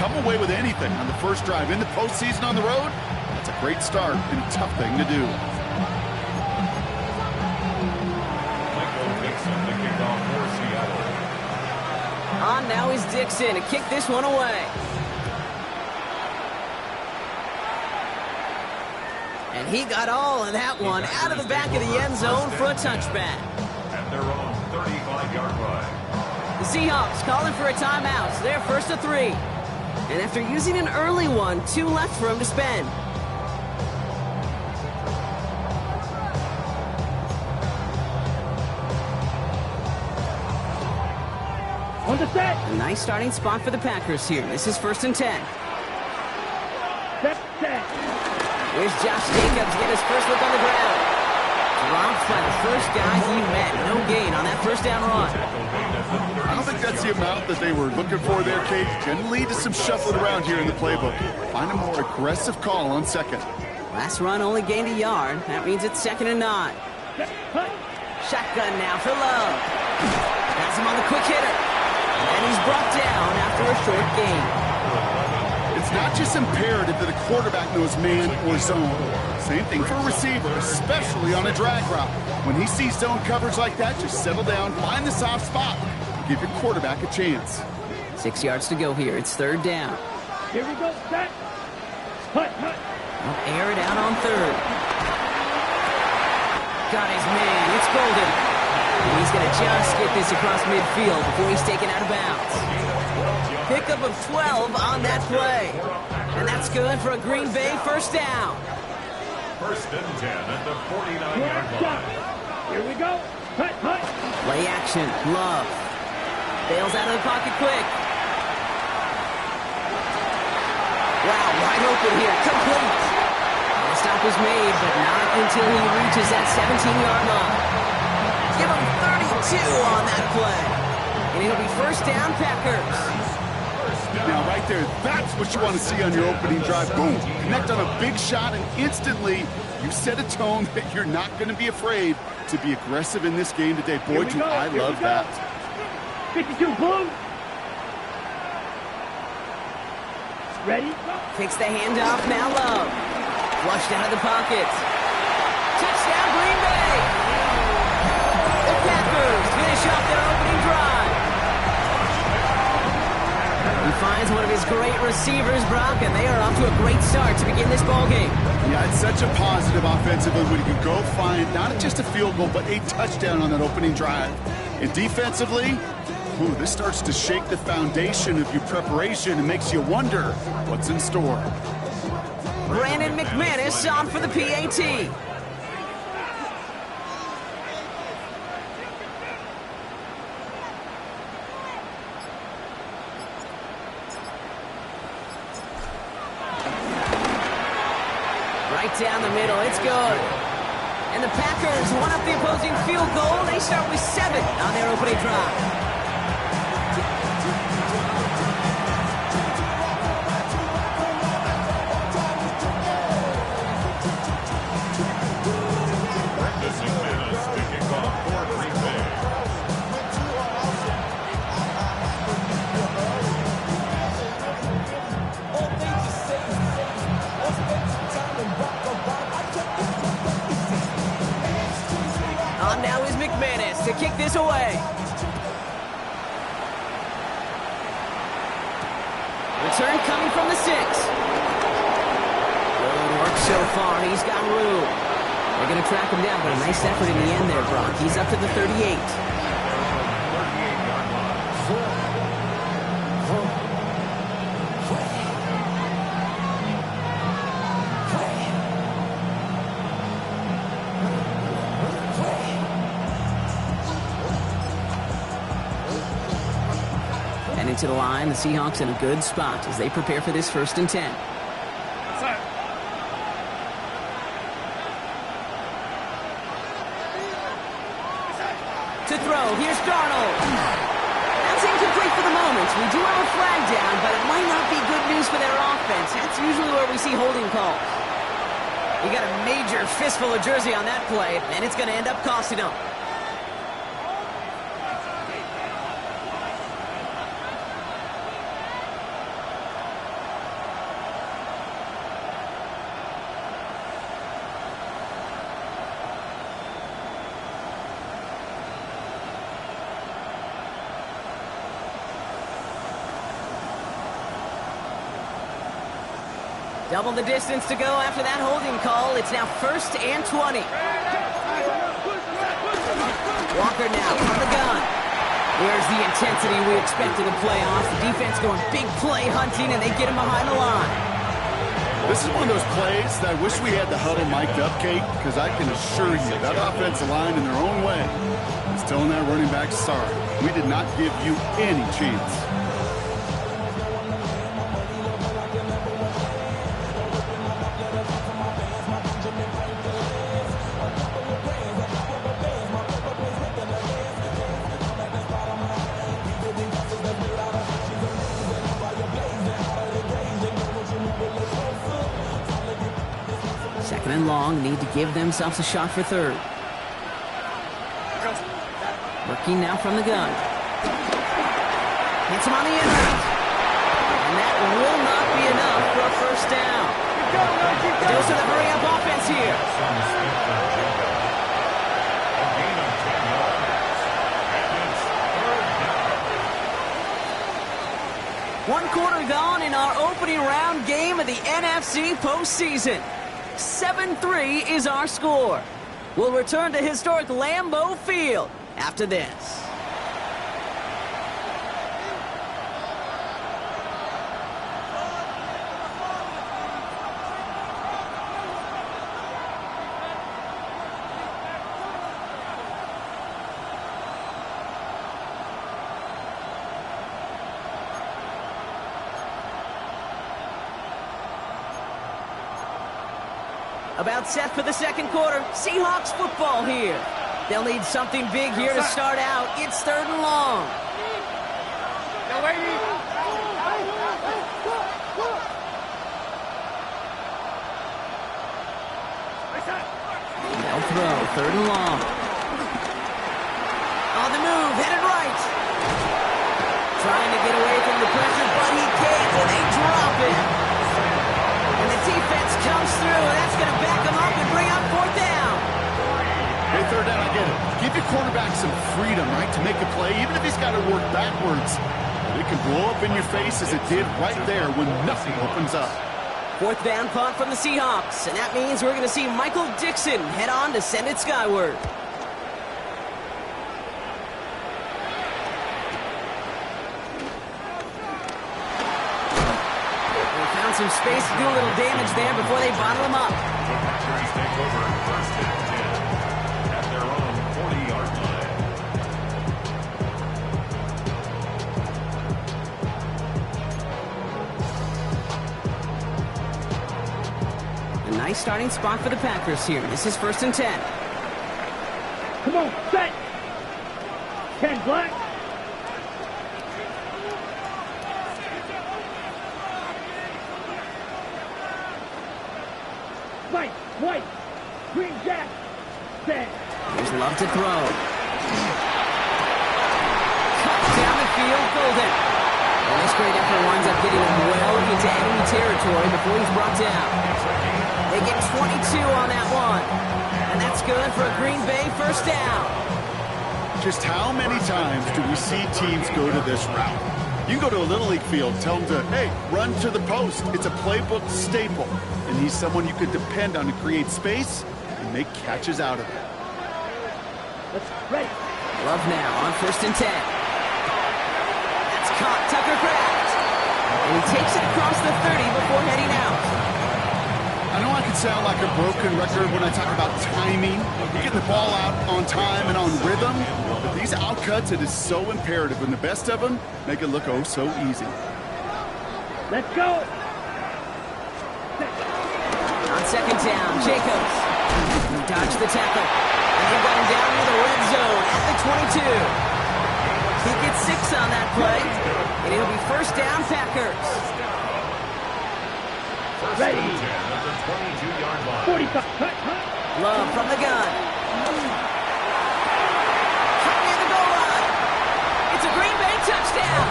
come away with anything on the first drive in the postseason on the road, that's a great start and a tough thing to do. On now is Dixon to kick this one away. And he got all of that one out of the back of the end zone for a touchback. At their own 35-yard line. The Seahawks calling for a timeout. So they're first to 3. And after using an early one, 2 left for him to spend. A nice starting spot for the Packers here. This is first and 10. Here's Josh Jacobs getting his first look on the ground. Dropped by the first guy he met. No gain on that first down run. I don't think that's the amount that they were looking for there, Kate. Can lead to some shuffling around here in the playbook. Find a more aggressive call on second. Last run only gained a yard. That means it's second and 9. Shotgun now for Love. Has him on the quick hitter. And he's brought down after a short gain. It's not just imperative that a quarterback knows man or zone. Same thing for a receiver, especially on a drag route. When he sees zone coverage like that, just settle down, find the soft spot, and give your quarterback a chance. 6 yards to go here. It's third down. Here we go, set. Hut. He'll air it out on third. Got his man. It's Golden. And he's going to just get this across midfield before he's taken out of bounds. Pickup of 12 on that play. And that's good for a Green Bay first down. First and 10 at the 49-yard line. Here we go. Hut. Play action. Love. Bails out of the pocket quick. Wow, wide open here. Complete. The stop was made, but not until he reaches that 17-yard line. Give him 32 on that play. And it'll be first down, Packers. Now, right there, that's what you want to see on your opening drive. Boom! Connect on a big shot, and instantly you set a tone that you're not going to be afraid to be aggressive in this game today. Boy, do I love that. 52, boom. Ready? Takes the handoff, now Love. Flushed out of the pocket. Touchdown, Green Bay! The Packers finish off their opening drive. He finds one of his great receivers, Brock, and they are off to a great start to begin this ballgame. Yeah, it's such a positive offensively when you can go find not just a field goal, but a touchdown on that opening drive. And defensively, this starts to shake the foundation of your preparation and makes you wonder what's in store. Brandon McManus on for the PAT. Right down the middle, it's good. And the Packers one up the opposing field goal. They start with 7 on their opening drive. To kick this away. Return coming from the 6. Good work so far. He's got room. They're going to track him down, but a nice effort in the end there, Brock. He's up to the 38. To the line, the Seahawks in a good spot as they prepare for this first and 10. To throw, here's Darnold. That's incomplete for the moment. We do have a flag down, but it might not be good news for their offense. That's usually where we see holding calls. You got a major fistful of jersey on that play, and it's going to end up costing them. Double the distance to go after that holding call. It's now 1st and 20. Walker now from the gun. Where's the intensity we expected in playoffs? The defense going big play hunting, and they get him behind the line. This is one of those plays that I wish we had the huddle mic'd up, Kate, because I can assure you that offensive line in their own way is telling that running back, sorry, we did not give you any chance. Second and long, need to give themselves a shot for third. Working now from the gun. Hits him on the end route. And that will not be enough for a first down. Dose of the hurry-up offense here. One quarter gone in our opening round game of the NFC postseason. 7-3 is our score. We'll return to historic Lambeau Field after this. About set for the second quarter. Seahawks football here. They'll need something big here to start out. It's 3rd and long. They'll throw. 3rd and long. On the move, headed right. Trying to get away from the pressure, but he can't, and they drop it. And the defense comes through, and that's going to back them up and bring up 4th down. Hey, 3rd down, I get it. Give your quarterback some freedom, right, to make a play, even if he's got to work backwards. But it can blow up in your face as it did right there when nothing opens up. 4th down punt from the Seahawks, and that means we're going to see Michael Dixon head on to send it skyward. Some space to do a little damage there before they bottle him up. The Packers take over 1st and 10 at their own 40-yard line. A nice starting spot for the Packers here. This is 1st and 10. Come on, set. 10 black. White, green jack, set. Here's Love to throw. Cut down the field, Golden. And this great effort winds up getting him well into enemy territory before he's brought down. They get 22 on that one. And that's good for a Green Bay 1st down. Just how many times do we see teams go to this route? You can go to a Little League field, tell them to, hey, run to the post. It's a playbook staple. And he's someone you could depend on to create space and make catches out of it. Let's ready. Love now on 1st and 10. That's caught. Tucker Kraft. And he takes it across the 30 before heading out. I know I can sound like a broken record when I talk about timing, getting the ball out on time and on rhythm, but these outcuts, it is so imperative, and the best of them make it look oh so easy. Let's go. On 2nd down, Jacobs. He dodged the tackle. And they've got him down near the red zone at the 22. He gets 6 on that play, and it'll be 1st down, Packers. Ready. 22-yard line. 45. Cut. Love from the gun. Cut near the goal line. It's a Green Bay touchdown.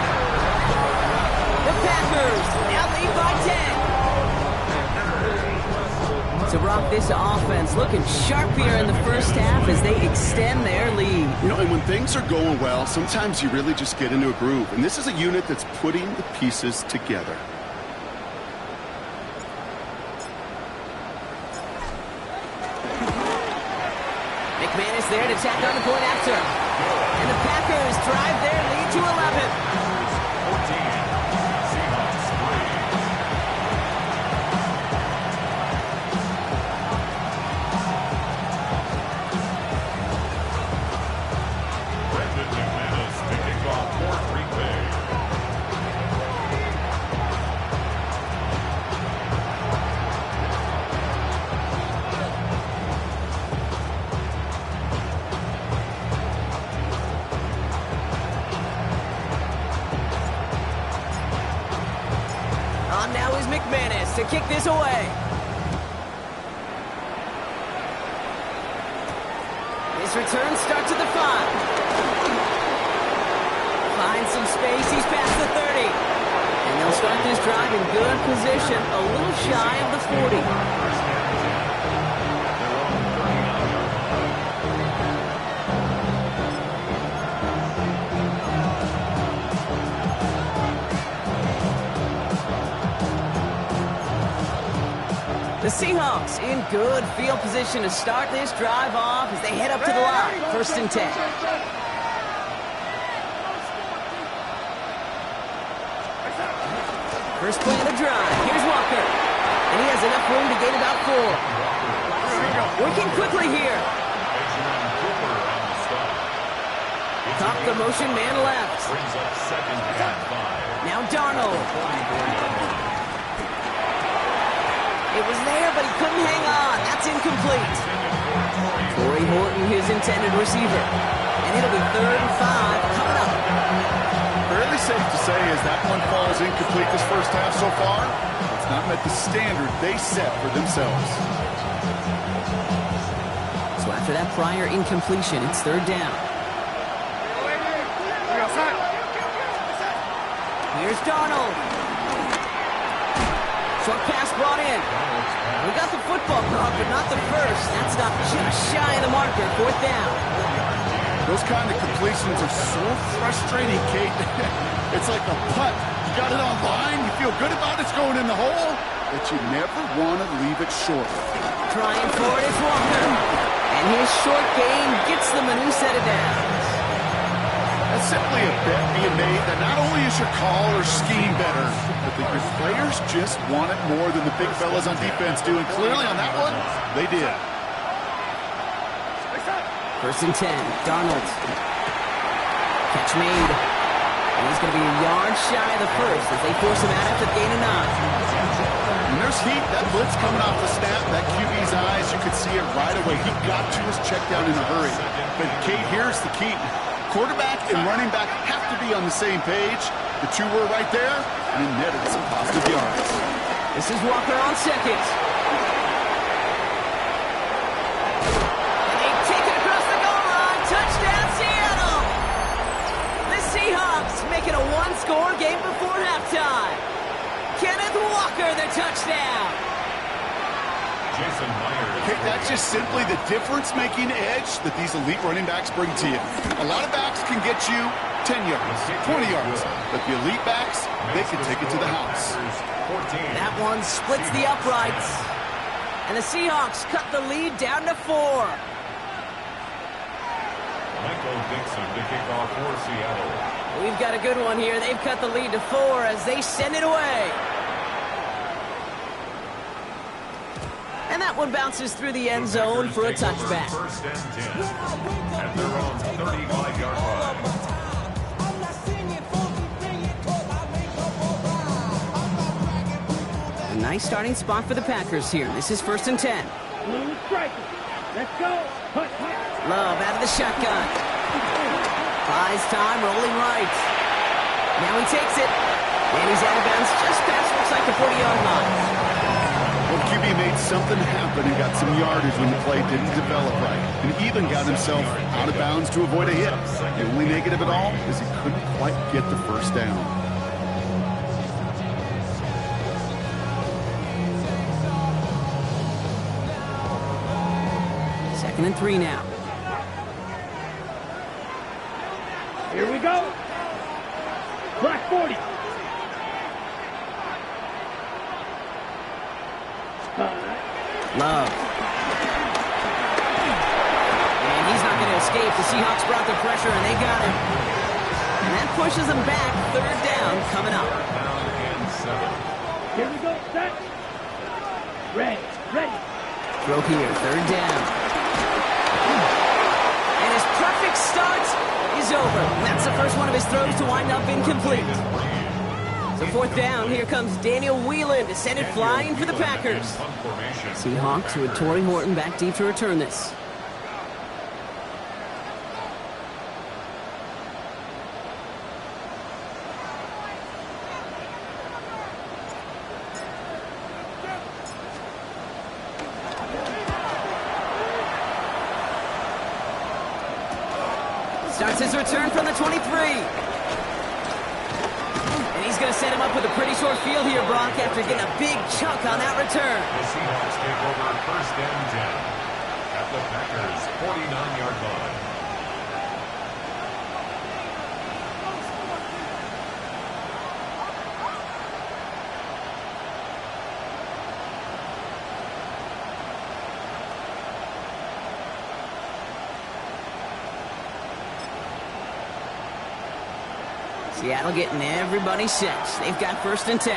The Packers now lead by 10. So, Brock, this offense looking sharp here in the 1st half as they extend their lead. You know, and when things are going well, sometimes you really just get into a groove. And this is a unit that's putting the pieces together. there to tack on the point after. And the Packers drive their lead to 11. 14. Seahawks 3. Brendan McManus to kick off for Green Bay. On now is McManus to kick this away. His return starts at the 5. Finds some space, he's past the 30. And they'll start this drive in good position, a little shy of the 40. The Seahawks in good field position to start this drive off as they head up to the line. 1st and 10. First play of the drive. Here's Walker. And he has enough room to gain about 4. Working quickly here. Top the motion man left. Brings up 2nd and 5. Now Darnold. It was there, but he couldn't hang on. That's incomplete. Corey Horton, his intended receiver. And it'll be 3rd and 5 coming up. Fairly safe to say as that one falls incomplete this first half so far, it's not met the standard they set for themselves. So after that prior incompletion, it's 3rd down. Here's Darnold. Short pass brought in. We got the football caught, but not the first. That's not just shy of the marker. 4th down. Those kind of completions are so frustrating, Kate. It's like a putt. You got it on line, you feel good about it's going in the hole, but you never want to leave it short. Trying for it is Walker. And his short game gets them a new set of downs. That's simply a bet being made that not only is your call or scheme better, but that your players just want it more than the big fellas on defense do. And clearly on that one, they did. 1st and 10. Darnold. Catch made. And he's going to be a yard shy of the first as they force him out after the gain of 9. And there's heat. That blitz coming off the snap, that QB's eyes, you could see it right away. He got to his check down in a hurry. But Kate, here's the key. Quarterback and running back have to be on the same page. The two were right there, and it netted some positive yards. This is Walker on 2nd. And they take it across the goal line. Touchdown, Seattle! The Seahawks make it a one-score game before halftime. Kenneth Walker, the touchdown. Jason Myers. Okay, that's just simply the difference-making edge that these elite running backs bring to you. A lot of backs can get you 10 yards, 20 yards, but the elite backs, they can take it to the house. That one splits the uprights. And the Seahawks cut the lead down to 4. Michael Dixon to kick off for Seattle. We've got a good one here. They've cut the lead to 4 as they send it away. And that one bounces through the end zone for a touchback. 1st and 10. At their own 35-yard line. A nice starting spot for the Packers here. This is 1st and 10. Blue striker. Let's go. Hut, hut. Love out of the shotgun. Buys time, rolling right. Now he takes it. And he's out of bounds just past, looks like the 40-yard line. Well, QB made something happen and got some yardage when the play didn't develop right, and even got himself out of bounds to avoid a hit. The only negative at all is he couldn't quite get the first down. Second and 3 now. Here we go. Black 40. Love. And he's not going escape. The Seahawks brought the pressure, and they got him. And that pushes them back. Third down coming up. Here we go, set. Ready, ready. Throw here, third down. And his perfect start is over. That's the first one of his throws to wind up incomplete. So fourth down, here comes Daniel Whelan to send it flying for the Packers. Seahawks with Torrey Horton back deep to return this. Starts his return from the 23. And he's going to set him up with a pretty short field here, Brock, after getting a big chunk on that return. The Seahawks take over first and 10 at the Packers' 49-yard line. Seattle getting everybody set. They've got first and 10.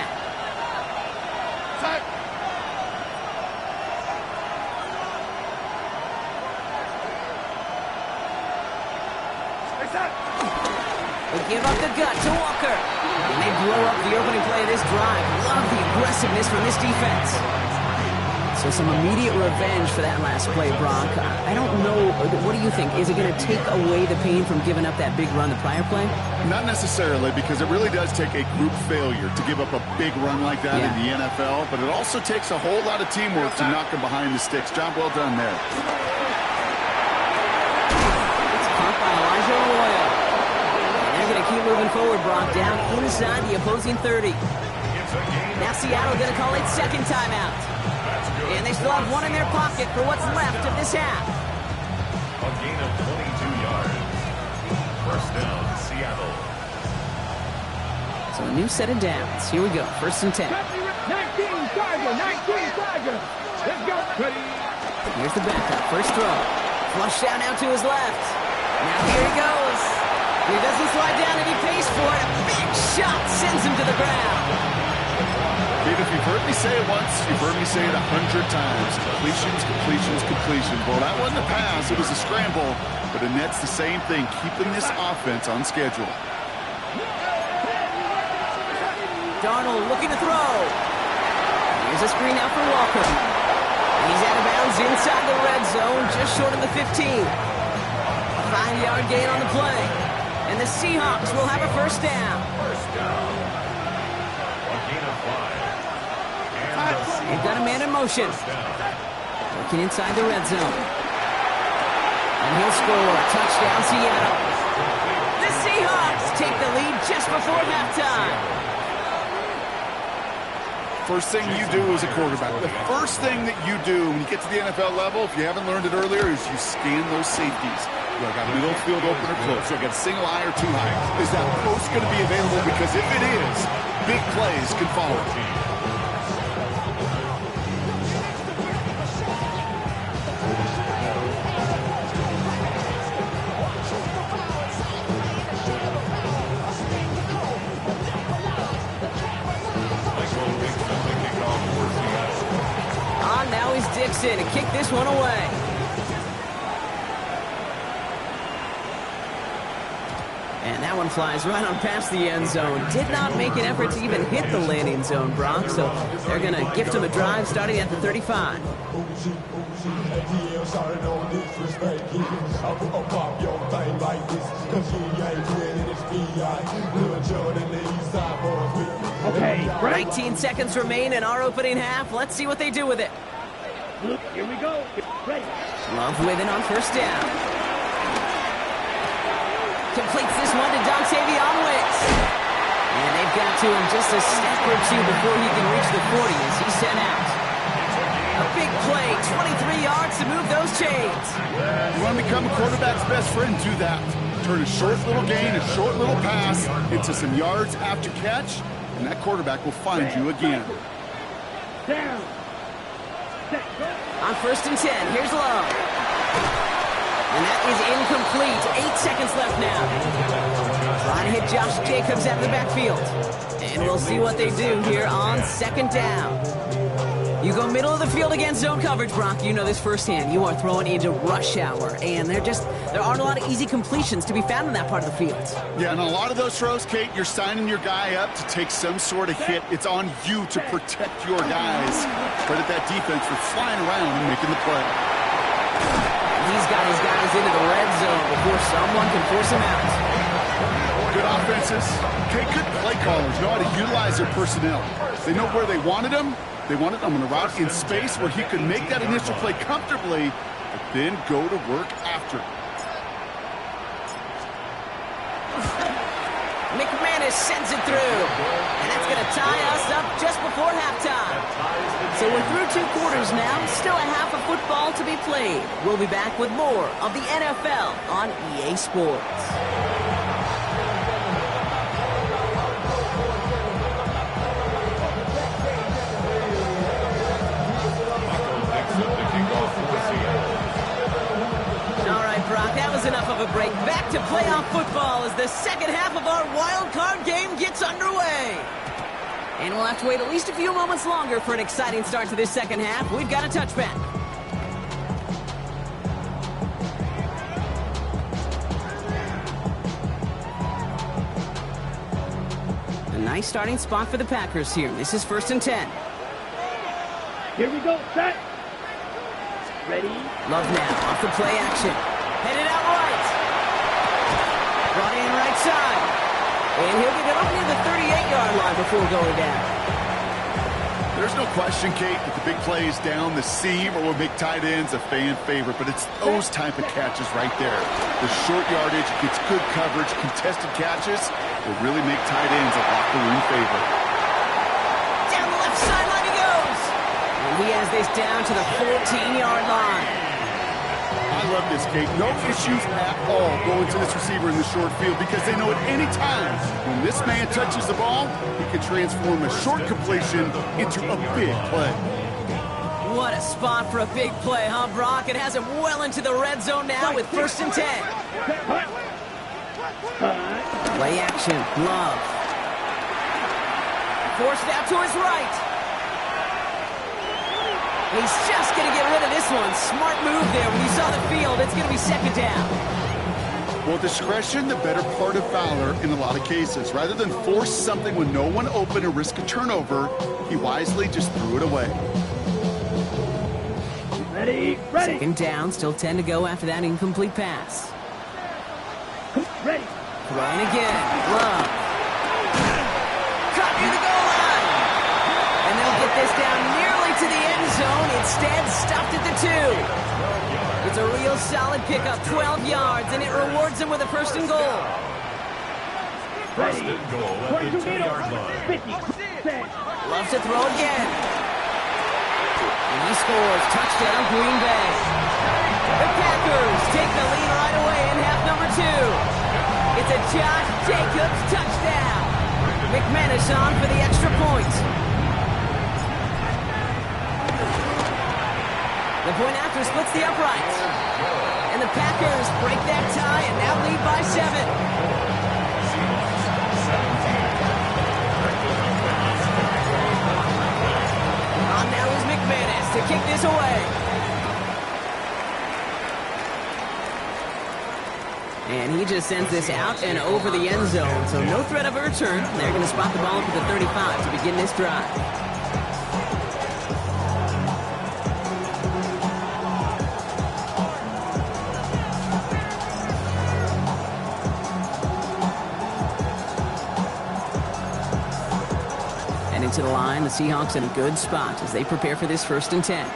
They give up the gut to Walker. And they blow up the opening play of this drive. Love the aggressiveness from this defense. So some immediate revenge for that last play, Brock. I don't know. What do you think? Is it going to take away the pain from giving up that big run the prior play? Not necessarily, because it really does take a group failure to give up a big run like that in the NFL, but it also takes a whole lot of teamwork to knock them behind the sticks. Job well done there. It's caught by Elijah Arroyo. And they're going to keep moving forward, Brock, down inside the opposing 30. Now Seattle going to call it second timeout. And they still have one in their pocket for what's left of this half. A gain of 22 yards. First down, Seattle. So a new set of downs. Here we go. First and 10. 19 Tiger, 19 Tiger. Let's go. Ready. Here's the backup. First throw. Flush down out to his left. Now here he goes. He doesn't slide down and he pays for it. A big shot sends him to the ground. If you've heard me say it once, you've heard me say it 100 times. Completions, completions, completions. Well, that wasn't a pass. It was a scramble. But Annette's the same thing, keeping this offense on schedule. Darnold looking to throw. Here's a screen out for Walker. He's out of bounds inside the red zone, just short of the 15. A 5-yard gain on the play. And the Seahawks will have a first down. First down. A gain of 5. They've got a man in motion. Working inside the red zone. And he'll score. Touchdown, Seattle. The Seahawks take the lead just before halftime. First thing you do as a quarterback, the first thing that you do when you get to the NFL level, if you haven't learned it earlier, is you scan those safeties. Do I got a middle field open or close? Do I got a single eye or two high? Is that post going to be available? Because if it is, big plays can follow. Now he's Dixon to kick this one away. And that one flies right on past the end zone. Did not make an effort to even hit the landing zone, Brock. So they're going to gift him a drive starting at the 35. Okay, 19 seconds remain in our opening half. Let's see what they do with it. Here we go. Ready. Love with it on first down. Completes this one to Dontavion Wicks. And they've got to him just a step or two before he can reach the 40 as he's sent out. A big play, 23 yards to move those chains. You want to become a quarterback's best friend? Do that. Turn a short little gain, a short little pass into some yards after catch, and that quarterback will find you again. Down. Set. Go. On first and 10, here's Love. And that is incomplete. 8 seconds left now. Trying to hit Josh Jacobs out of the backfield. And we'll see what they do here on second down. You go middle of the field against zone coverage, Brock. You know this firsthand. You are throwing into rush hour. And there aren't a lot of easy completions to be found in that part of the field. Yeah, and a lot of those throws, Kate, you're signing your guy up to take some sort of hit. It's on you to protect your guys. Credit that defense for flying around and making the play. He's got his guys into the red zone before someone can force him out. Good offenses. Kate, good play callers know how to utilize their personnel. They know where they wanted them. They wanted him on the route in space where he could make that initial play comfortably, but then go to work after. McManus sends it through. And that's going to tie us up just before halftime. So we're through 2 quarters now. Still a half of football to be played. We'll be back with more of the NFL on EA Sports. That was enough of a break. Back to playoff football as the second half of our wild card game gets underway. And we'll have to wait at least a few moments longer for an exciting start to this second half. We've got a touchback. A nice starting spot for the Packers here. This is 1st and 10. Here we go, set. Ready? Love now off the play action. Headed out right. Brought in right side. And he'll get it up near the 38-yard line before going down. There's no question, Kate, that the big play is down the seam or will make tight ends a fan favorite, but it's those type of catches right there. The short yardage gets good coverage, contested catches will really make tight ends a locker room favorite. Down the left sideline he goes. And he has this down to the 14-yard line. I love this, Kate. No issues at all going to this receiver in the short field because they know at any time when this man touches the ball, he can transform a short completion into a big play. What a spot for a big play, huh, Brock? It has him well into the red zone now with 1st and 10. Play action, Love. Forced out to his right. He's just going to get rid of this one. Smart move there. When you saw the field, it's going to be second down. Well, discretion, the better part of valor in a lot of cases. Rather than force something with no one open or risk a turnover, he wisely just threw it away. Ready? Second down, still 10 to go after that incomplete pass. Ready. Trying again. Love. Caught near the goal line. And they'll get this down nearly to the end zone. Instead, stopped at the 2. It's a real solid pickup, 12 yards, and it rewards him with a 1st and goal. First and goal at the 2-yard line. 50. Loves to throw again. And he scores. Touchdown, Green Bay. The Packers take the lead right away in half number 2. It's a Josh Jacobs touchdown. McManus on for the extra point. The point after splits the uprights. And the Packers break that tie and now lead by 7. On now is McManus to kick this away. And he just sends this out and over the end zone, so no threat of a return. They're going to spot the ball up at the 35 to begin this drive. To the line, the Seahawks in a good spot as they prepare for this 1st and 10.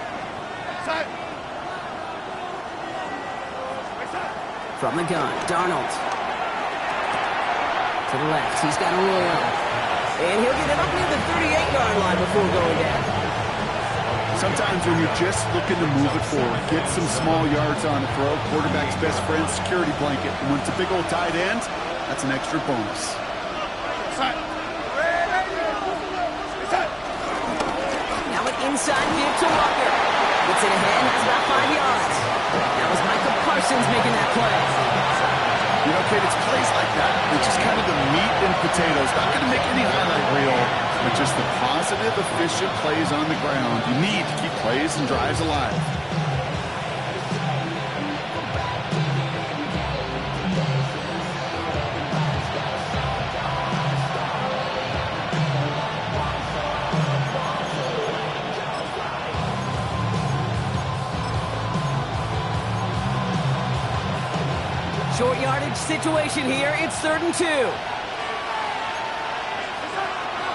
From the gun, Darnold. To the left, he's got a roll. And he'll get it up near the 38-yard line before going down. Sometimes when you're just looking to move it forward, get some small yards on a throw, quarterback's best friend, security blanket. And when it's a big old tight end, that's an extra bonus. Now an inside give to Walker. Gets it ahead, has about 5 yards. That was Michael Parsons Jefferson's making that play. You know, Kate, it's plays like that. It's just kind of the meat and potatoes. Not going to make any highlight reel, but just the positive, efficient plays on the ground. You need to keep plays and drives alive. Short yardage situation here. It's 3rd and 2.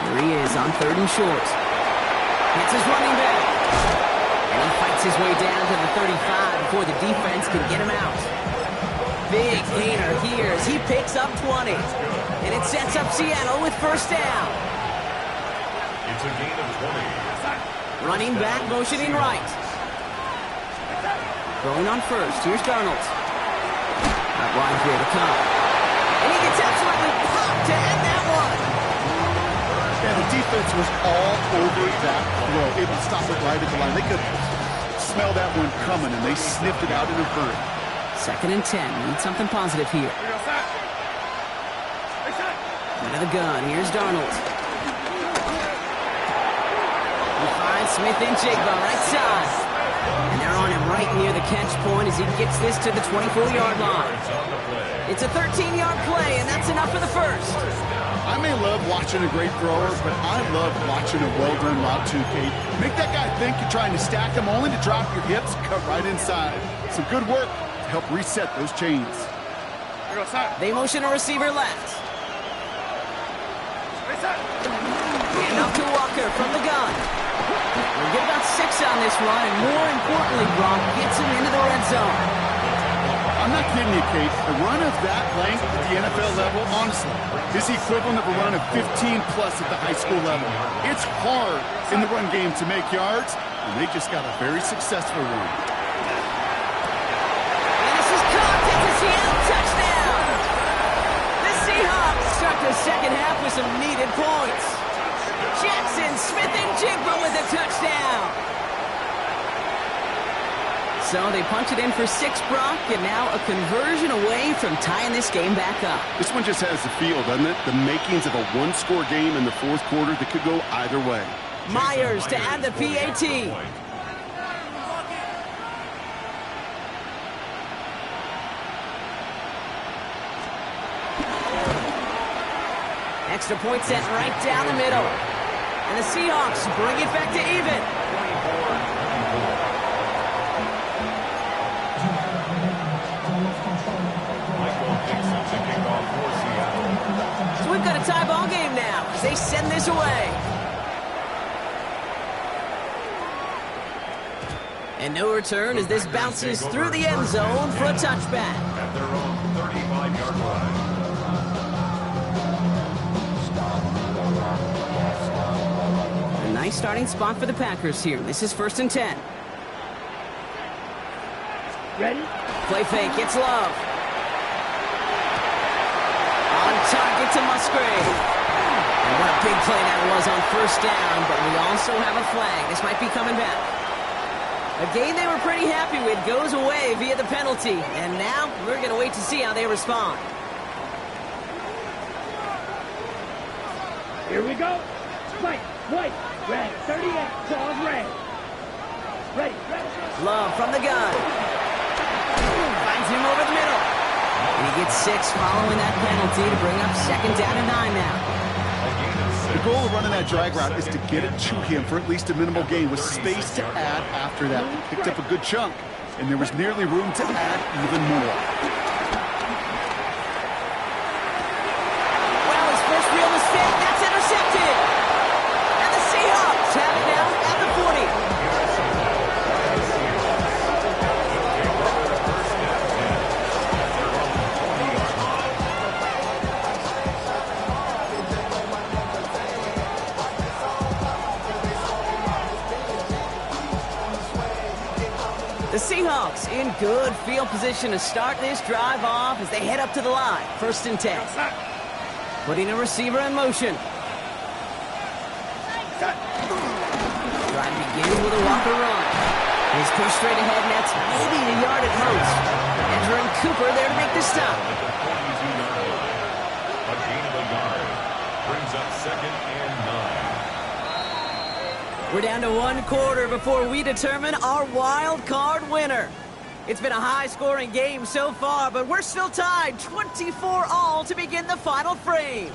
Here he is on 3rd and short. Hits his running back. And he fights his way down to the 35 before the defense can get him out. Big gainer here as he picks up 20. And it sets up Seattle with 1st down. It's a gain of 20. Running back motioning right. Throwing on 1st. Here's Darnold. Out wide here to come. And he gets absolutely popped to end that one. Yeah, the defense was all over that throw. Able to stop it right at the line. They could smell that one coming, and they sniffed it out in a hurry. 2nd and 10. Need something positive here. Out of the gun. Here's Darnold. He finds Smith and Jigba right side. And they're on him right near the catch point as he gets this to the 24-yard line. It's a 13-yard play, and that's enough for the 1st. I may love watching a great thrower, but I love watching a well-done route too, Kate. Make that guy think you're trying to stack him, only to drop your hips, cut right inside. Some good work to help reset those chains. They motion a receiver left. And up to Walker from the gun. We'll get about 6 on this run, and more importantly, Gronk gets him into the red zone. I'm not kidding you, Kate. A run of that length at the NFL level, honestly, is the equivalent of a run of 15-plus at the high school level. It's hard in the run game to make yards, and they just got a very successful run. And this is caught. It's a Seattle touchdown. The Seahawks start the second half with some needed points. Jackson, Smith, and Jigba with a touchdown. So they punch it in for 6, Brock, and now a conversion away from tying this game back up. This one just has the feel, doesn't it? The makings of a one-score game in the 4th quarter that could go either way. Myers to add the PAT. Extra point set right down the middle. And the Seahawks bring it back to even. So we've got a tie ball game now as they send this away. And no return as this bounces through the end zone for a touchback. At their own 35-yard line. Nice starting spot for the Packers here. This is 1st and 10. Ready? Play fake. It's Love. On target to Musgrave. And what a big play that was on 1st down, but we also have a flag. This might be coming back. A game they were pretty happy with goes away via the penalty. And now we're going to wait to see how they respond. Here we go. White, red, 38, claws red. Ready. Love from the gun. Finds him over the middle. And he gets 6 following that penalty to bring up 2nd down and 9 now. The goal of running that drag route is to get it to him for at least a minimal gain with space to add after that. He picked up a good chunk, and there was nearly room to add even more. Well, his first real mistake, that's intercepted. And the Seahawks have it now at the 40. The Seahawks in good field position to start this drive off as they head up to the line. 1st and 10. Putting a receiver in motion. Drive begins with a Walker run. He's pushed straight ahead, and that's maybe a yard at most. Andrew and Cooper there to make the stop. At the 42-yard line. A gain of a yard. Brings up 2nd and 9. We're down to 1 quarter before we determine our wild card winner. It's been a high-scoring game so far, but we're still tied 24-all to begin the final frame.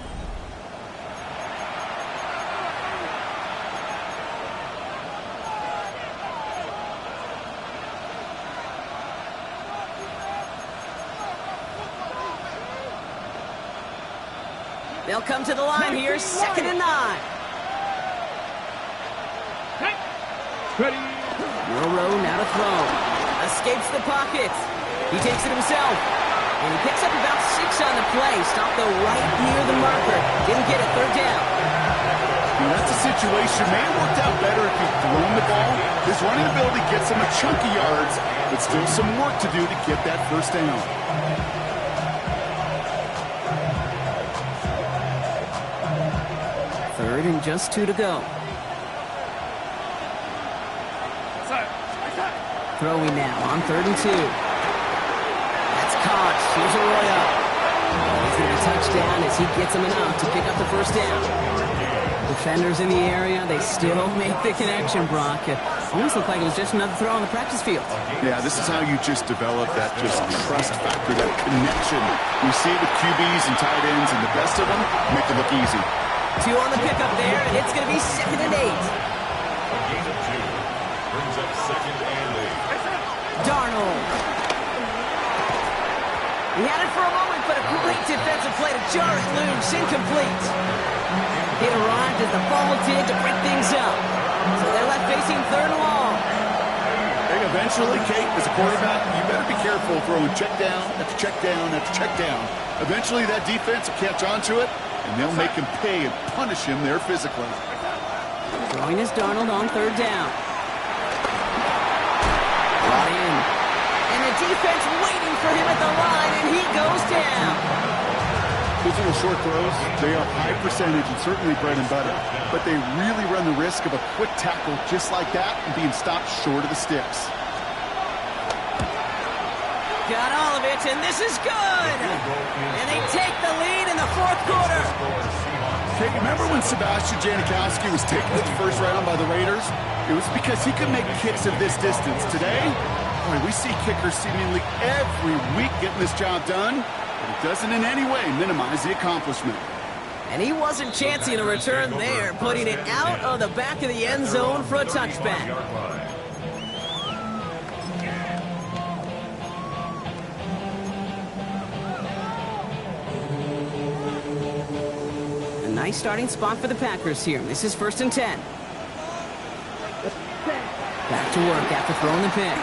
They'll come to the line here, 2nd and 9. Ready. Milrow now to throw. Escapes the pocket. He takes it himself. And he picks up about 6 on the play. Stopped though right near the marker. Didn't get it, 3rd down. Now, that's a situation. May have worked out better if he'd thrown the ball. His running ability gets him a chunk of yards, but still some work to do to get that 1st down. Third and just 2 to go. Throwing now on 3rd and 2. That's caught. Here's Arroyo. He's going to touchdown as he gets him enough to pick up the 1st down. Defenders in the area, they still make the connection, Brock. It almost looked like it was just another throw on the practice field. Yeah, this is how you just develop that just trust factor, that connection. You see it with QBs and tight ends, and the best of them make it look easy. 2 on the pickup there, and it's going to be 2nd and 8. A gain of 2. Brings up 2nd and 8. Darnold. He had it for a moment, but a great defensive play to jar it loose. Incomplete. It arrived as the ball did to break things up. So they're left facing 3rd and long. And eventually, Kate, as a quarterback, you better be careful throwing check down after check down after check down. Eventually, that defense will catch on to it, and they'll make him pay and punish him there physically. Throwing is Darnold on 3rd down. Brought in. And the defense waiting for him at the line, and he goes down. Physical short throws, they are high percentage and certainly bread and butter, but they really run the risk of a quick tackle just like that and being stopped short of the sticks. Got all of it, and this is good. And they take the lead in the 4th quarter. Hey, remember when Sebastian Janikowski was taken in the 1st round by the Raiders? It was because he could make kicks of this distance. Today, boy, we see kickers seemingly every week getting this job done, but it doesn't in any way minimize the accomplishment. And he wasn't chancing a return there, putting it out of the back of the end zone for a touchback. A nice starting spot for the Packers here. This is 1st and 10. Back to work after throwing the pick.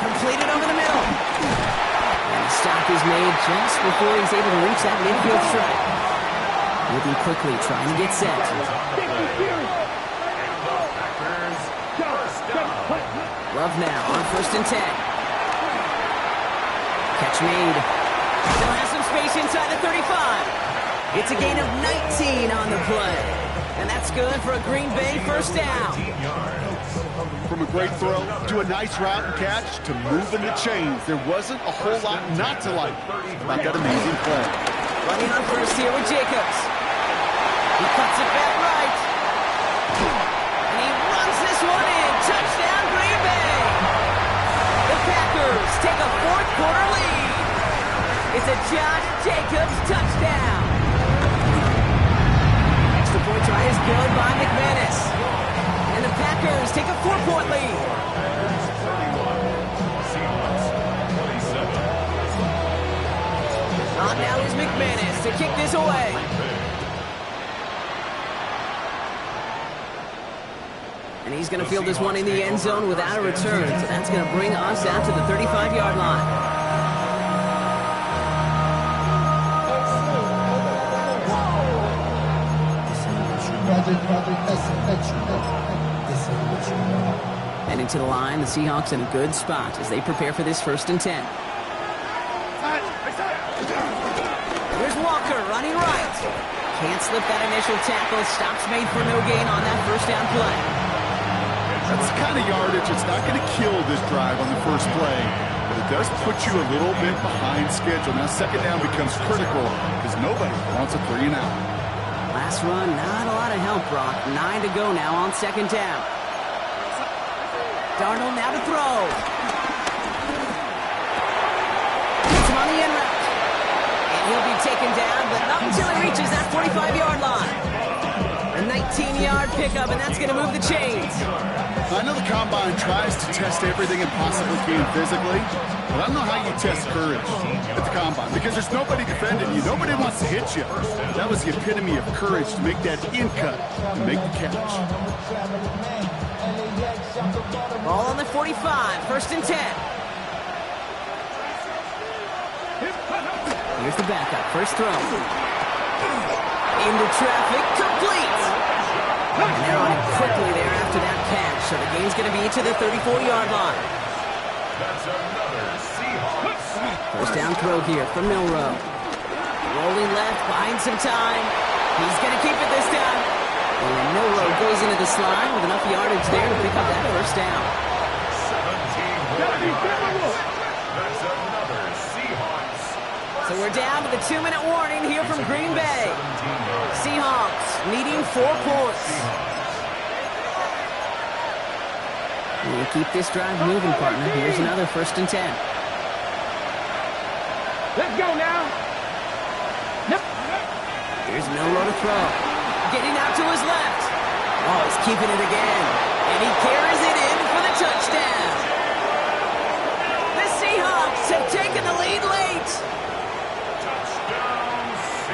Completed over the middle. And the stop is made just before he's able to reach that midfield strike. Moving quickly, trying to get set. Love now on 1st and 10. Catch made. Still has some space inside the 35. It's a gain of 19 on the play. And that's good for a Green Bay 1st down. From a great throw to a nice route and catch to moving the chains, there wasn't a whole lot not to like about that amazing play. Running on 1st here with Jacobs. He cuts it back right. And he runs this one in. Touchdown, Green Bay. The Packers take a 4th quarter lead. It's a Josh Jacobs touchdown. Extra point try is good by McManus. And the Packers take a 4-point lead. On now is McManus to kick this away. And he's going to field this one in the end zone without a return. So that's going to bring us out to the 35-yard line. Heading to the line, the Seahawks in a good spot as they prepare for this 1st and 10. Here's Walker running right. Can't slip that initial tackle. Stops made for no gain on that 1st down play. That's the kind of yardage that's not going to kill this drive on the first play, but it does put you a little bit behind schedule. Now, second down becomes critical because nobody wants a 3 and out. Last run, not a lot of help, Brock. 9 to go now on second down. Darnold now to throw. Gets him on the in route. And he'll be taken down, but not until he reaches that 45-yard line. A 19-yard pickup, and that's going to move the chains. I know the Combine tries to test everything it possibly can physically, but I don't know how you test courage at the Combine because there's nobody defending you. Nobody wants to hit you. That was the epitome of courage to make that in-cut and make the catch. Ball on the 45, first and 10. Here's the backup, first throw. Into traffic, complete. And they're on it quickly there after that catch. So the game's going to be to the 34-yard line. That's another Seahawks. First down throw here from Milroe. Rolling left, buying some time. He's going to keep it this time. And Milroe goes into the slide with enough yardage there to pick up that first down. 17-1. That's another Seahawks. So we're down to the 2-minute warning here from Green Bay. Seahawks needing 4 points. We'll keep this drive moving, partner. Here's another first and 10. Let's go now. Here's Milroe to throw. Getting out to his left. Oh, he's keeping it again. And he carries it in for the touchdown. The Seahawks have taken the lead late.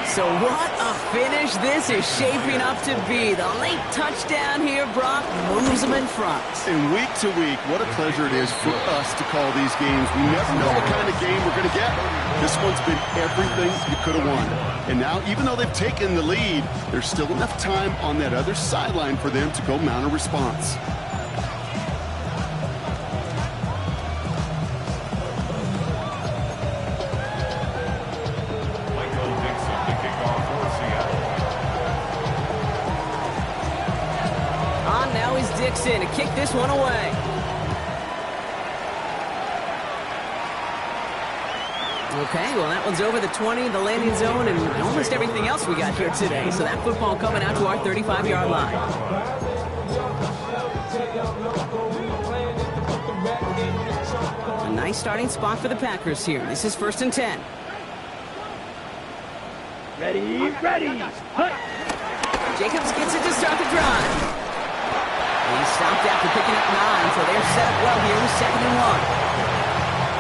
So what a finish this is shaping up to be. The late touchdown here, Brock, moves them in front. And week to week, what a pleasure it is for us to call these games. We never know what kind of game we're going to get. This one's been everything you could have won. And now, even though they've taken the lead, there's still enough time on that other sideline for them to go mount a response. Dixon to kick this one away. Okay, well, that one's over the 20, the landing zone, and almost everything else we got here today. So that football coming out to our 35-yard line. A nice starting spot for the Packers here. This is first and 10. Ready, ready. Jacobs gets it to start the drive. He stopped after picking up 9, so they're set up well here with 2nd and 1.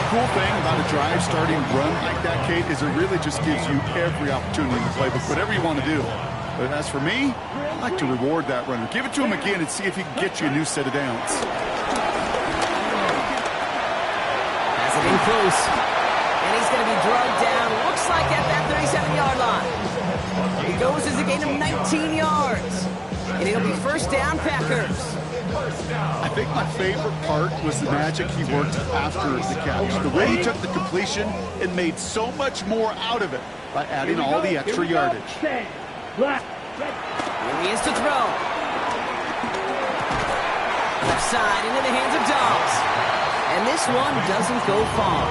Cool thing about a drive starting run like that, Kate, is it really just gives you every opportunity to play with whatever you want to do. But as for me, I like to reward that runner. Give it to him again and see if he can get you a new set of downs. Has it in close. And he's going to be drugged down, looks like at that 37-yard line. He goes as a gain of 19 yards. And it'll be first down, Packers. I think my favorite part was the magic he worked after the catch. The way he took the completion and made so much more out of it by adding all the extra yardage. Here he is to throw. Left side into the hands of Dobbs. And this one doesn't go far.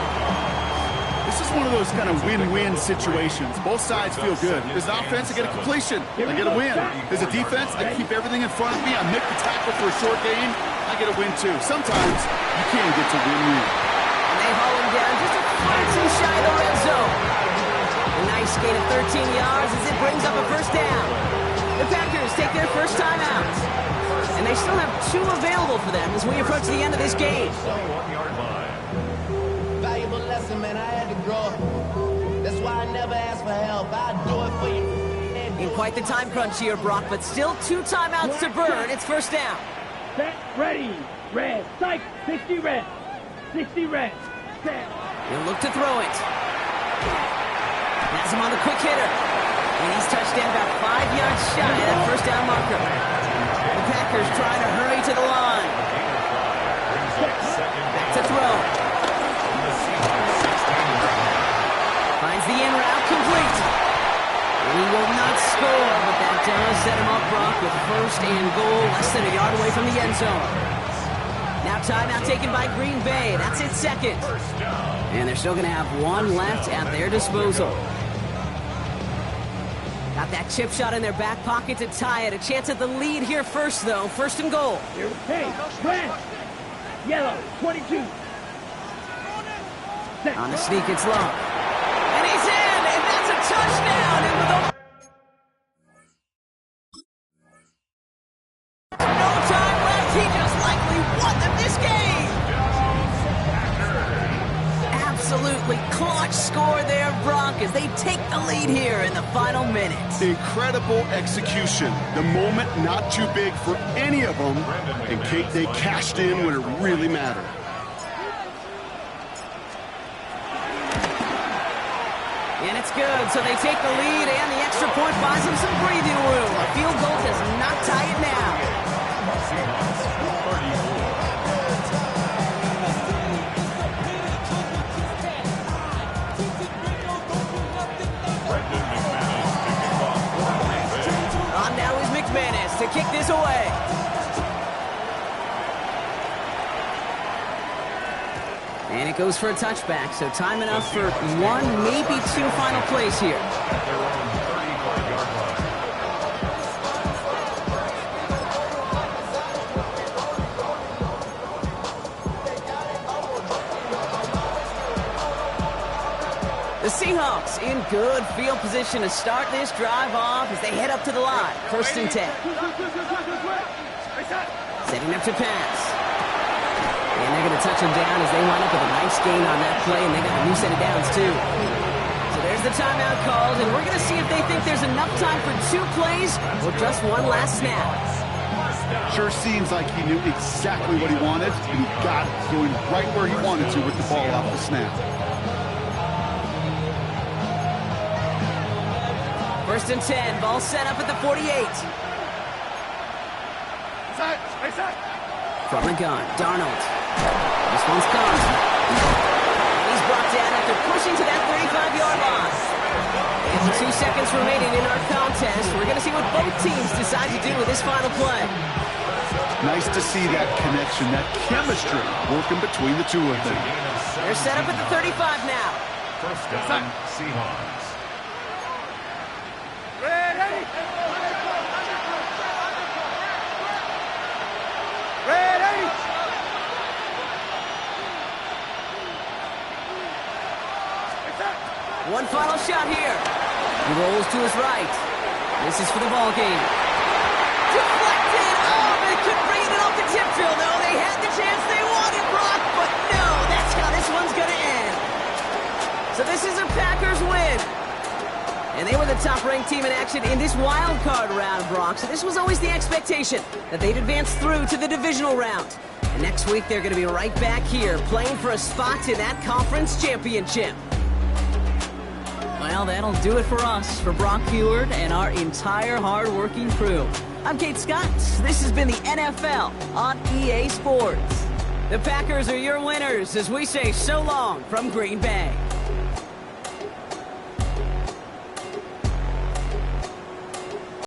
This is one of those kind of win-win situations. Both sides feel good. As an offense, I get a completion. I get a win. As a defense, I keep everything in front of me. I make the tackle for a short gain. I get a win, too. Sometimes you can get to win-win. And they haul him down just a foot too shy of the red zone. A nice gain of 13 yards as it brings up a first down. The Packers take their first time out. And they still have 2 available for them as we approach the end of this game. Valuable lesson, man. I had to grow up. That's why I never ask for help. I'd do it for you. In quite the time crunch here, Brock, but still 2 timeouts to burn. It's first down. Set, ready, red, psych, 60 red, 60 red, set. He'll look to throw it. Has him on the quick hitter. And he's touched down about 5 yards shy of that first down marker. The Packers trying to hurry to the line. Back to throw. Finds the in route complete. He will not score, but that does set him up, Brock, with first and goal, less than a yard away from the end zone. Now timeout taken by Green Bay. That's its second. And they're still going to have one left at their disposal. Got that chip shot in their back pocket to tie it. A chance at the lead here first, though. First and goal. Hey, red, yellow, 22. Set. On the sneak, it's long. And he's in, and that's a touchdown. And with no time left, he just likely won them this game. Absolutely clutch score there, Brock, as they take the lead here in the final minutes. Incredible execution. The moment not too big for any of them, and Kate, they cashed in when it really mattered. And it's good, so they take the lead, and the extra point buys them some breathing room. A field goal does not tie it now. On now is McManus to kick this away. And it goes for a touchback, so time enough for one, maybe two final plays here. The Seahawks in good field position to start this drive off as they head up to the line. First and 10. Setting up to pass. And they're going to touch him down as they line up with a nice gain on that play, and they got a new set of downs, too. So there's the timeout called, and we're going to see if they think there's enough time for two plays or just one last snap. Sure seems like he knew exactly what he wanted, and he got it, going right where he wanted to with the ball off the snap. First and 10, ball set up at the 48. From the gun, Darnold. This one's caught. He's brought down after pushing to that 35-yard line. And with 2 seconds remaining in our contest, we're going to see what both teams decide to do with this final play. Nice to see that connection, that chemistry working between the two of them. They're set up at the 35 now. First down, Seahawks. One final shot here. He rolls to his right. This is for the ball game. Deflected! Oh, they couldn't bring it off the tip drill. No, they had the chance they wanted, Brock, but no, that's how this one's going to end. So this is a Packers win. And they were the top-ranked team in action in this wild card round, Brock. So this was always the expectation that they'd advance through to the divisional round. And next week, they're going to be right back here playing for a spot in that conference championship. Well, that'll do it for us, for Brock Heward and our entire hard-working crew. I'm Kate Scott. This has been the NFL on EA Sports. The Packers are your winners as we say so long from Green Bay.